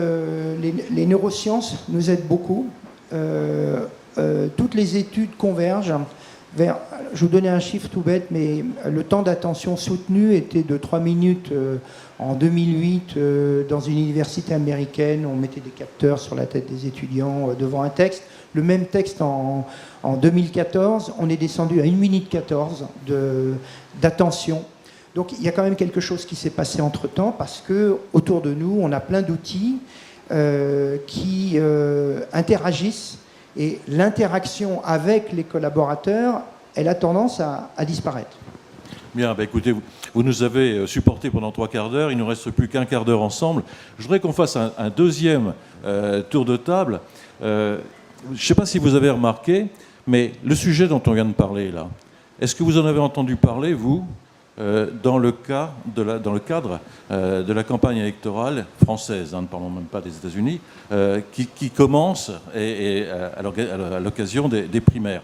les neurosciences nous aident beaucoup. Toutes les études convergent vers... Je vais vous donner un chiffre tout bête, mais le temps d'attention soutenu était de 3 minutes en 2008 dans une université américaine. On mettait des capteurs sur la tête des étudiants devant un texte. Le même texte en 2014, on est descendu à 1 minute 14 d'attention. Donc il y a quand même quelque chose qui s'est passé entre-temps parce que autour de nous, on a plein d'outils qui interagissent et l'interaction avec les collaborateurs, elle a tendance à disparaître. Bien, écoutez, vous nous avez supporté pendant 3 quarts d'heure, il ne nous reste plus qu'un quart d'heure ensemble. Je voudrais qu'on fasse un deuxième tour de table. Je ne sais pas si vous avez remarqué, mais le sujet dont on vient de parler là, est-ce que vous en avez entendu parler, vous, dans le cadre de la campagne électorale française, ne parlons même pas des États-Unis, qui commence à l'occasion des primaires.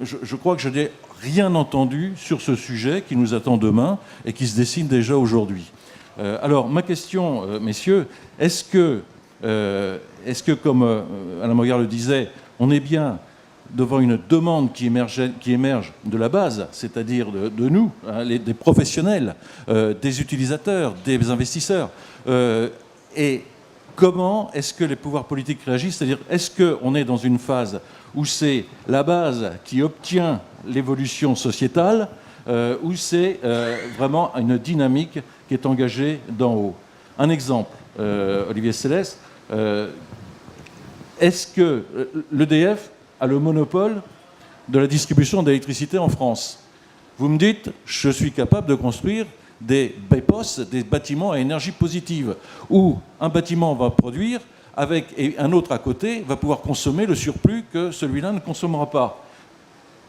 Je crois que je n'ai rien entendu sur ce sujet qui nous attend demain et qui se dessine déjà aujourd'hui. Alors, ma question, messieurs, est-ce que, comme Alain Mogard le disait, on est bien devant une demande qui émerge de la base, c'est-à-dire de nous, des professionnels, des utilisateurs, des investisseurs. Et comment est-ce que les pouvoirs politiques réagissent? C'est-à-dire, est-ce qu'on est dans une phase où c'est la base qui obtient l'évolution sociétale, ou c'est vraiment une dynamique qui est engagée d'en haut? Un exemple, Olivier Céleste, est-ce que l'EDF a le monopole de la distribution d'électricité en France? Vous me dites, je suis capable de construire des BEPOS, des bâtiments à énergie positive, où un bâtiment va produire et un autre à côté va pouvoir consommer le surplus que celui-là ne consommera pas.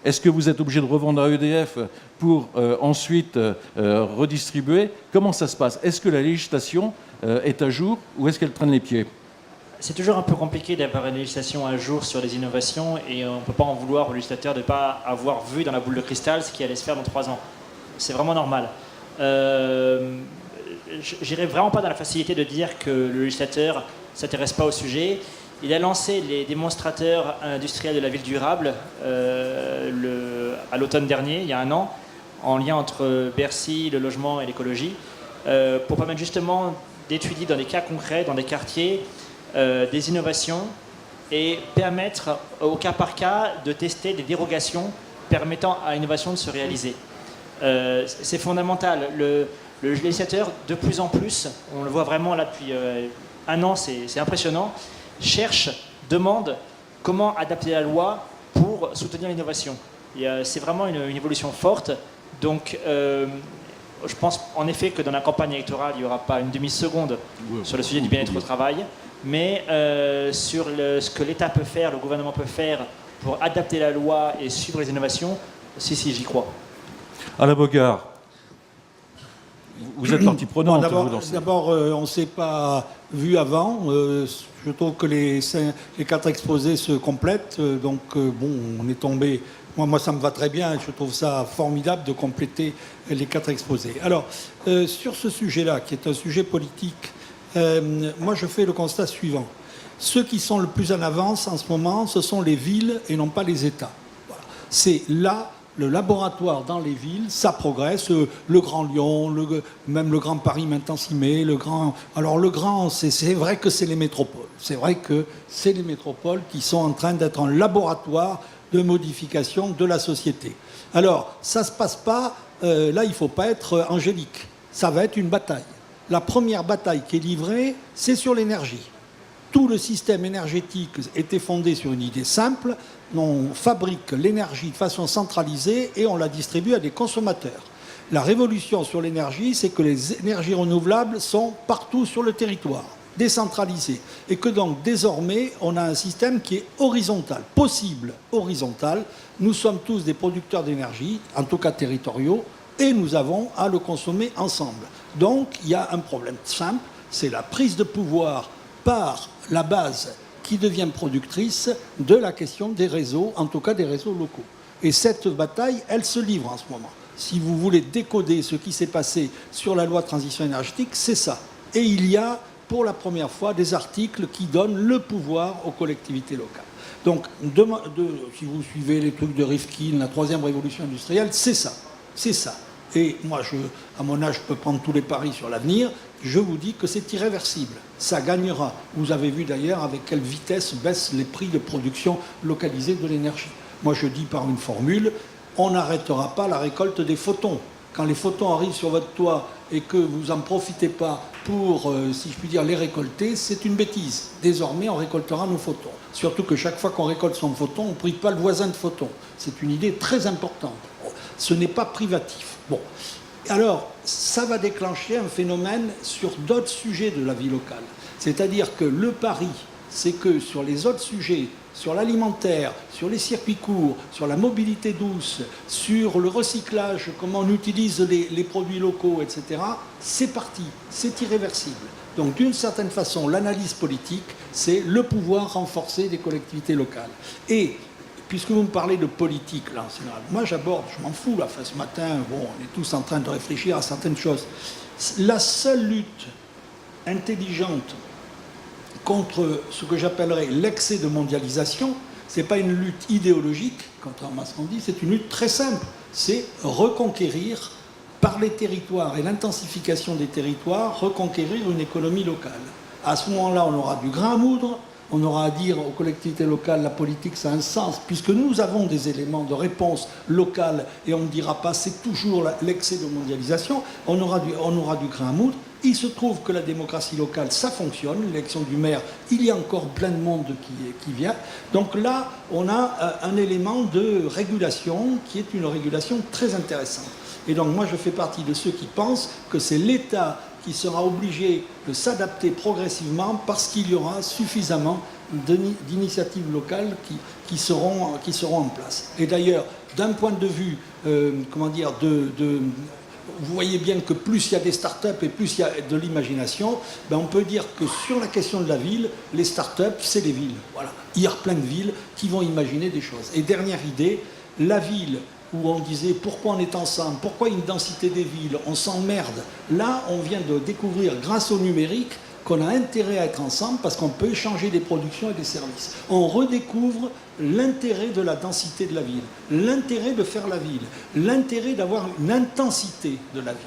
Est-ce que vous êtes obligé de revendre à EDF pour ensuite redistribuer? Comment ça se passe? Est-ce que la législation est à jour ou est-ce qu'elle traîne les pieds? C'est toujours un peu compliqué d'avoir une législation à jour sur les innovations et on ne peut pas en vouloir au législateur de ne pas avoir vu dans la boule de cristal ce qui allait se faire dans 3 ans. C'est vraiment normal. J'irai vraiment pas dans la facilité de dire que le législateur ne s'intéresse pas au sujet. Il a lancé les démonstrateurs industriels de la ville durable à l'automne dernier, il y a 1 an, en lien entre Bercy, le logement et l'écologie, pour permettre justement d'étudier dans des cas concrets, dans des quartiers, des innovations et permettre au cas par cas de tester des dérogations permettant à l'innovation de se réaliser. C'est fondamental. Le législateur, de plus en plus, on le voit vraiment là depuis 1 an, c'est impressionnant, demande comment adapter la loi pour soutenir l'innovation. C'est vraiment une évolution forte. Donc, je pense en effet que dans la campagne électorale, il n'y aura pas une demi-seconde sur le sujet du bien-être au travail, mais sur ce que l'État peut faire, le gouvernement peut faire pour adapter la loi et suivre les innovations, si, j'y crois. Alain Mogard, vous êtes partie prenante. D'abord, on ne s'est pas vu avant. Je trouve que les 4 exposés se complètent. Donc, on est tombé. Moi, ça me va très bien. Je trouve ça formidable de compléter les 4 exposés. Alors, sur ce sujet-là, qui est un sujet politique, moi, je fais le constat suivant. Ceux qui sont le plus en avance en ce moment, ce sont les villes et non pas les États. Voilà. C'est là le laboratoire dans les villes, ça progresse. Le Grand Lyon, même le Grand Paris maintenant s'y met. Alors le Grand, c'est vrai que c'est les métropoles. C'est vrai que c'est les métropoles qui sont en train d'être un laboratoire de modification de la société. Alors, ça ne se passe pas, là il ne faut pas être angélique. Ça va être une bataille. La première bataille qui est livrée, c'est sur l'énergie. Tout le système énergétique était fondé sur une idée simple. On fabrique l'énergie de façon centralisée et on la distribue à des consommateurs. La révolution sur l'énergie, c'est que les énergies renouvelables sont partout sur le territoire, décentralisées. Et que donc, désormais, on a un système qui est horizontal, possible horizontal. Nous sommes tous des producteurs d'énergie, en tout cas territoriaux, et nous avons à le consommer ensemble. Donc, il y a un problème simple, c'est la prise de pouvoir par la base qui devient productrice de la question des réseaux, en tout cas des réseaux locaux. Et cette bataille, elle se livre en ce moment. Si vous voulez décoder ce qui s'est passé sur la loi de transition énergétique, c'est ça. Et il y a, pour la première fois, des articles qui donnent le pouvoir aux collectivités locales. Donc, si vous suivez les trucs de Rifkin, la 3e révolution industrielle, c'est ça. C'est ça. Et moi, à mon âge, je peux prendre tous les paris sur l'avenir. Je vous dis que c'est irréversible. Ça gagnera. Vous avez vu d'ailleurs avec quelle vitesse baissent les prix de production localisée de l'énergie. Moi, je dis par une formule, on n'arrêtera pas la récolte des photons. Quand les photons arrivent sur votre toit et que vous n'en profitez pas pour, si je puis dire, les récolter, c'est une bêtise. Désormais, on récoltera nos photons. Surtout que chaque fois qu'on récolte son photon, on ne prive pas le voisin de photons. C'est une idée très importante. Ce n'est pas privatif. Bon. Alors, ça va déclencher un phénomène sur d'autres sujets de la vie locale. C'est-à-dire que le pari, c'est que sur les autres sujets, sur l'alimentaire, sur les circuits courts, sur la mobilité douce, sur le recyclage, comment on utilise les produits locaux, etc., c'est parti, c'est irréversible. Donc d'une certaine façon, l'analyse politique, c'est le pouvoir renforcé des collectivités locales. Et puisque vous me parlez de politique, là, en général, moi j'aborde, je m'en fous, là, enfin, ce matin, bon, on est tous en train de réfléchir à certaines choses. La seule lutte intelligente contre ce que j'appellerais l'excès de mondialisation, ce n'est pas une lutte idéologique, contrairement à ce qu'on dit, c'est une lutte très simple. C'est reconquérir, par les territoires et l'intensification des territoires, reconquérir une économie locale. À ce moment-là, on aura du grain à moudre, on aura à dire aux collectivités locales, la politique, ça a un sens, puisque nous avons des éléments de réponse locale, et on ne dira pas c'est toujours l'excès de mondialisation, on aura du grain à moudre. Il se trouve que la démocratie locale, ça fonctionne. L'élection du maire, il y a encore plein de monde qui vient. Donc là, on a un élément de régulation qui est une régulation très intéressante. Et donc moi, je fais partie de ceux qui pensent que c'est l'État qui sera obligé de s'adapter progressivement parce qu'il y aura suffisamment d'initiatives locales qui seront en place. Et d'ailleurs, d'un point de vue, vous voyez bien que plus il y a des start-up et plus il y a de l'imagination, on peut dire que sur la question de la ville, les start-up, c'est les villes. Voilà. Il y a plein de villes qui vont imaginer des choses. Et dernière idée, la ville où on disait pourquoi on est ensemble, pourquoi une densité des villes, on s'emmerde. Là, on vient de découvrir, grâce au numérique, qu'on a intérêt à être ensemble parce qu'on peut échanger des productions et des services. On redécouvre l'intérêt de la densité de la ville, l'intérêt de faire la ville, l'intérêt d'avoir une intensité de la ville.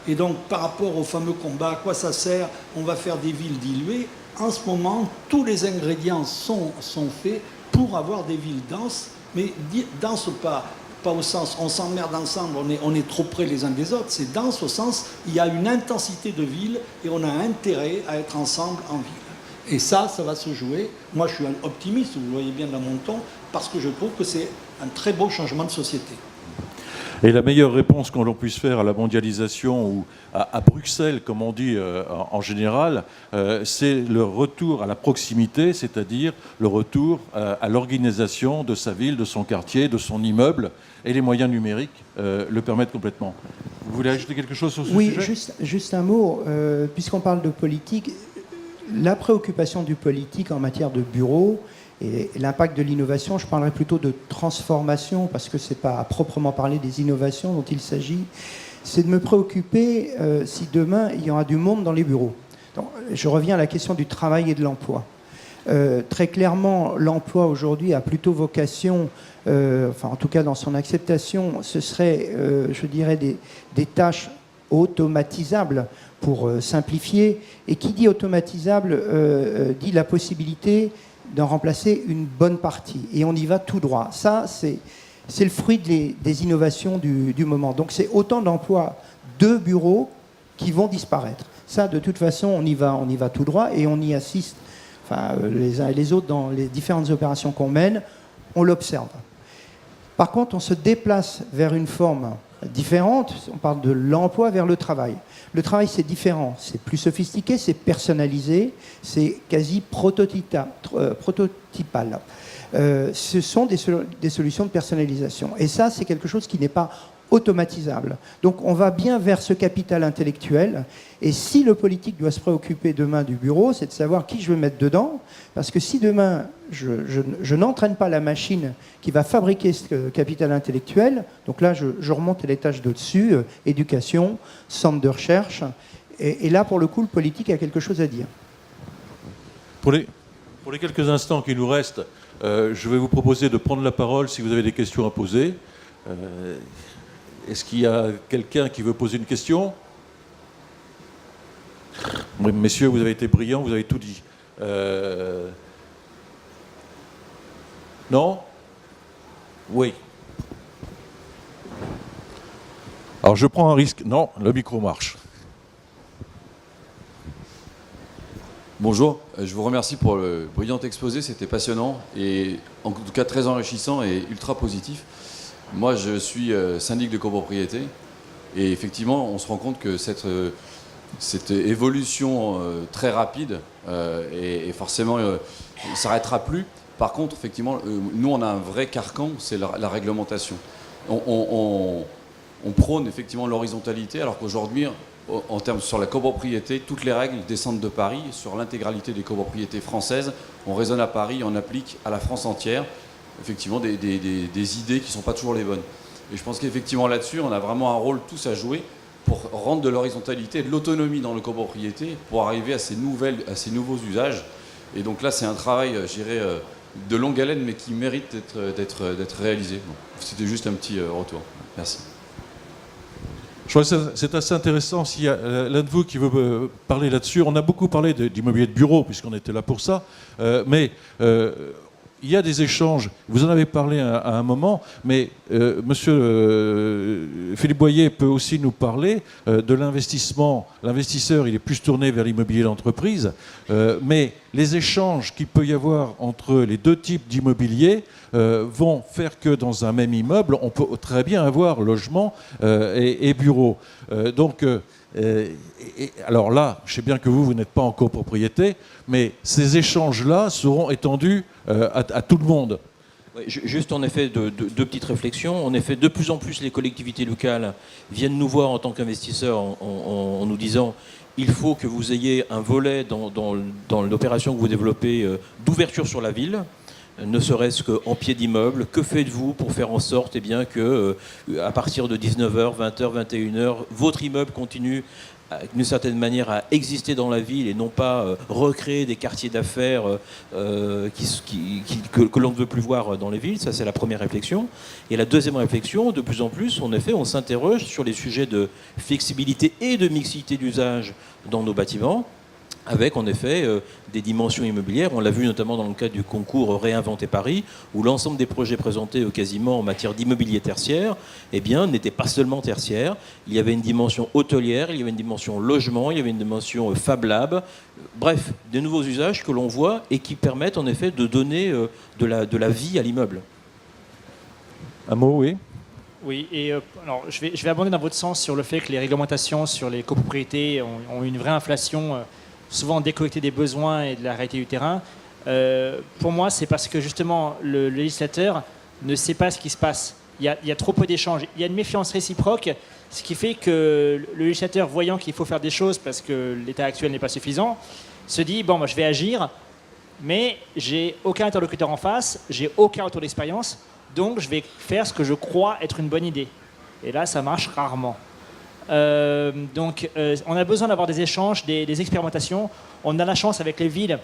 Et donc, par rapport au fameux combat, à quoi ça sert, on va faire des villes diluées. En ce moment, tous les ingrédients sont faits pour avoir des villes denses, mais denses pas au sens on s'emmerde ensemble, on est trop près les uns des autres, c'est dense au sens il y a une intensité de ville et on a intérêt à être ensemble en ville. Et ça va se jouer. Moi, je suis un optimiste, vous le voyez bien dans mon ton, parce que je trouve que c'est un très beau changement de société. Et la meilleure réponse qu'on puisse faire à la mondialisation ou à Bruxelles, comme on dit en général, c'est le retour à la proximité, c'est-à-dire le retour à l'organisation de sa ville, de son quartier, de son immeuble, et les moyens numériques le permettent complètement. Vous voulez ajouter quelque chose sur ce sujet ? Oui, juste un mot. Puisqu'on parle de politique, la préoccupation du politique en matière de bureau et l'impact de l'innovation, je parlerai plutôt de transformation, parce que ce n'est pas à proprement parler des innovations dont il s'agit, c'est de me préoccuper si demain il y aura du monde dans les bureaux. Donc, je reviens à la question du travail et de l'emploi. Très clairement, l'emploi aujourd'hui a plutôt vocation, en tout cas dans son acceptation, ce serait, je dirais, des tâches automatisables pour simplifier. Et qui dit automatisable dit la possibilité d'en remplacer une bonne partie. Et on y va tout droit. Ça, c'est le fruit des innovations du moment. Donc c'est autant d'emplois de bureaux qui vont disparaître. Ça, de toute façon, on y va tout droit et on y assiste, les uns et les autres, dans les différentes opérations qu'on mène, on l'observe. Par contre, on se déplace vers une forme différente. On parle de l'emploi vers le travail. Le travail, c'est différent. C'est plus sophistiqué, c'est personnalisé, c'est quasi prototypal. Ce sont des solutions de personnalisation. Et ça, c'est quelque chose qui n'est pas automatisable. Donc on va bien vers ce capital intellectuel. Et si le politique doit se préoccuper demain du bureau, c'est de savoir qui je veux mettre dedans. Parce que si demain, je n'entraîne pas la machine qui va fabriquer ce capital intellectuel, donc là, je remonte à l'étage d'au-dessus, éducation, centre de recherche. Et là, pour le coup, le politique a quelque chose à dire. Pour les quelques instants qui nous restent, je vais vous proposer de prendre la parole si vous avez des questions à poser. Est-ce qu'il y a quelqu'un qui veut poser une question ? Oui, messieurs, vous avez été brillants, vous avez tout dit. Non ? Oui. Alors je prends un risque. Non, le micro marche. Bonjour, je vous remercie pour le brillant exposé, c'était passionnant et en tout cas très enrichissant et ultra positif. Moi, je suis syndic de copropriété et effectivement, on se rend compte que cette évolution très rapide et forcément, ne s'arrêtera plus. Par contre, effectivement, nous, on a un vrai carcan, c'est la réglementation. On prône effectivement l'horizontalité, alors qu'aujourd'hui, en termes sur la copropriété, toutes les règles descendent de Paris. Sur l'intégralité des copropriétés françaises, on raisonne à Paris, on applique à la France entière, effectivement, des idées qui ne sont pas toujours les bonnes. Et je pense qu'effectivement là-dessus, on a vraiment un rôle tous à jouer pour rendre de l'horizontalité et de l'autonomie dans la copropriété, pour arriver à ces nouveaux usages. Et donc là, c'est un travail, je dirais, de longue haleine, mais qui mérite d'être réalisé. Bon, c'était juste un petit retour. Merci. Je crois que c'est assez intéressant s'il y a l'un de vous qui veut parler là-dessus. On a beaucoup parlé d'immobilier de bureau, puisqu'on était là pour ça, mais il y a des échanges. Vous en avez parlé à un moment, mais monsieur Philippe Boyer peut aussi nous parler de l'investissement. L'investisseur, il est plus tourné vers l'immobilier d'entreprise, mais les échanges qu'il peut y avoir entre les deux types d'immobilier vont faire que dans un même immeuble, on peut très bien avoir logement et bureau. Alors là, je sais bien que vous n'êtes pas en copropriété, mais ces échanges-là seront étendus à tout le monde. Oui, juste en effet, deux petites réflexions. En effet, de plus en plus, les collectivités locales viennent nous voir en tant qu'investisseurs en nous disant il faut que vous ayez un volet dans l'opération que vous développez d'ouverture sur la ville, ne serait-ce qu'en pied d'immeuble. Que faites-vous pour faire en sorte que, à partir de 19h, 20h, 21h, votre immeuble continue d'une certaine manière à exister dans la ville et non pas recréer des quartiers d'affaires que l'on ne veut plus voir dans les villes. Ça, c'est la première réflexion. Et la deuxième réflexion, de plus en plus, en effet, on s'interroge sur les sujets de flexibilité et de mixité d'usage dans nos bâtiments, avec en effet des dimensions immobilières. On l'a vu notamment dans le cadre du concours Réinventer Paris, où l'ensemble des projets présentés quasiment en matière d'immobilier tertiaire n'étaient pas seulement tertiaires. Il y avait une dimension hôtelière, il y avait une dimension logement, il y avait une dimension Fab Lab. Bref, des nouveaux usages que l'on voit et qui permettent en effet de donner de la vie à l'immeuble. Un mot, oui. Oui, et alors, je vais abonder dans votre sens sur le fait que les réglementations sur les copropriétés ont une vraie inflation, souvent déconnectée des besoins et de la réalité du terrain. Pour moi, c'est parce que justement le législateur ne sait pas ce qui se passe. Il y a trop peu d'échanges. Il y a une méfiance réciproque, ce qui fait que le législateur, voyant qu'il faut faire des choses parce que l'état actuel n'est pas suffisant, se dit bon, moi, je vais agir, mais j'ai aucun interlocuteur en face, j'ai aucun retour d'expérience, donc je vais faire ce que je crois être une bonne idée. Et là, ça marche rarement. On a besoin d'avoir des échanges, des expérimentations. On a la chance avec les villes,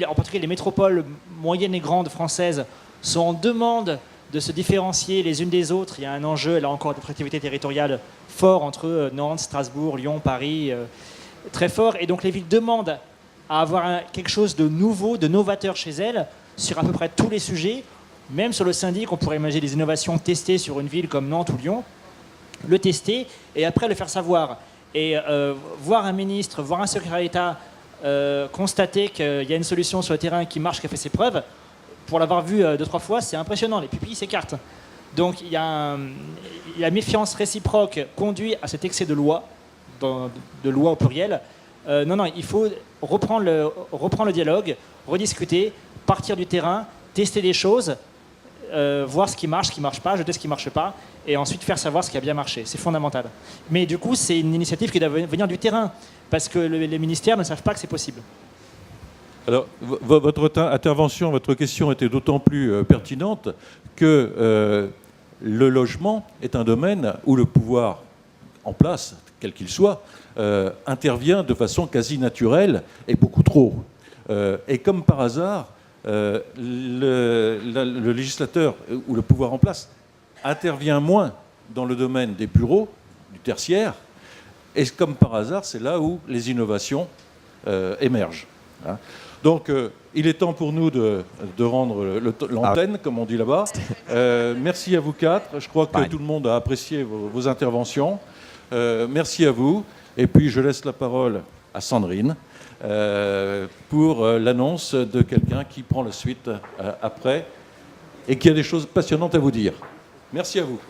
en particulier les métropoles moyennes et grandes françaises, sont en demande de se différencier les unes des autres. Il y a un enjeu, là encore, d'attractivité territoriale fort entre Nantes, Strasbourg, Lyon, Paris, très fort. Et donc les villes demandent à avoir quelque chose de nouveau, de novateur chez elles, sur à peu près tous les sujets. Même sur le syndic, on pourrait imaginer des innovations testées sur une ville comme Nantes ou Lyon, le tester et après le faire savoir. Et voir un ministre, voir un secrétaire d'État constater qu'il y a une solution sur le terrain qui marche, qui a fait ses preuves, pour l'avoir vu 2-3 fois, c'est impressionnant, les pupilles s'écartent. Donc la méfiance réciproque conduit à cet excès de loi, de loi au pluriel. Non, il faut reprendre le dialogue, rediscuter, partir du terrain, tester des choses, voir ce qui marche pas, jeter ce qui marche pas, et ensuite faire savoir ce qui a bien marché. C'est fondamental. Mais du coup, c'est une initiative qui doit venir du terrain, parce que les ministères ne savent pas que c'est possible. Alors, votre intervention, votre question était d'autant plus pertinente que le logement est un domaine où le pouvoir en place, quel qu'il soit, intervient de façon quasi naturelle et beaucoup trop. Et comme par hasard, le législateur ou le pouvoir en place intervient moins dans le domaine des bureaux, du tertiaire, et comme par hasard, c'est là où les innovations émergent. Hein. Donc, il est temps pour nous de rendre l'antenne, comme on dit là-bas. Merci à vous quatre. Je crois que tout le monde a apprécié vos interventions. Merci à vous. Et puis, je laisse la parole à Sandrine pour l'annonce de quelqu'un qui prend la suite après et qui a des choses passionnantes à vous dire. Merci à vous.